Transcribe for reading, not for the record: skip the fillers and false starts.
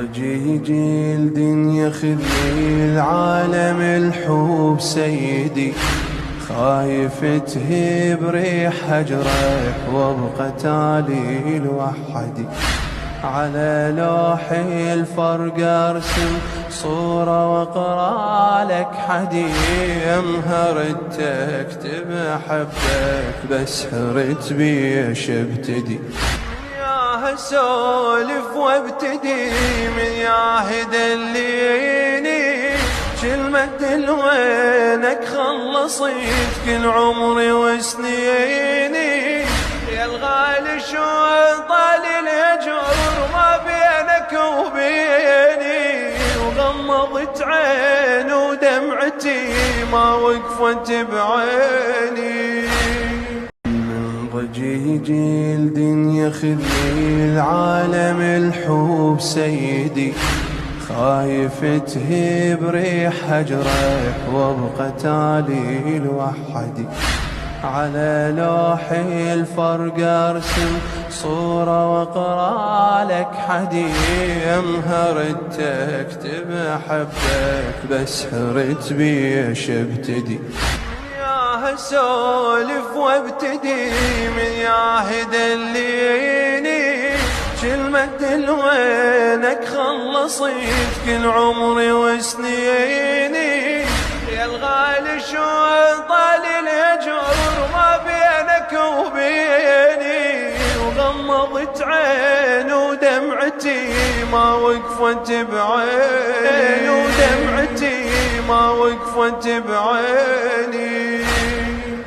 ضجيج جلد يخذني العالم الحب سيدي، خايف تهب ريح هجرك وابقى تالي لوحدي. على لوح الفرق ارسم صورة واقرا لك حدي، امهرت اكتب احبك بس حرت بيش ابتدي. اسولف وابتدي من ياهد الليني، كلمة دلوينك خلصيت كل عمري وسنيني. يا الغالي شو طال الهجر ما بينك وبيني، وغمضت عين ودمعتي ما وقفت بعيني. ضجيج جلد يخذني العالم الحب سيدي، خايف تهب ريح هجرك وابقى تالي لوحدي. على لوح الفرق ارسم صورة واقرا لك حدي، امهرت اكتب احبك بس حرت بيش ابتدي. اسولف وابتدي من ياهد الليني، كلمة دلوينك خلصيت كل عمري وسنيني. يا الغالي شو طال الهجر ما بينك وبيني، وغمضت عين ودمعتي ما وقفت بعيني، ودمعتي ما وقفت بعيني.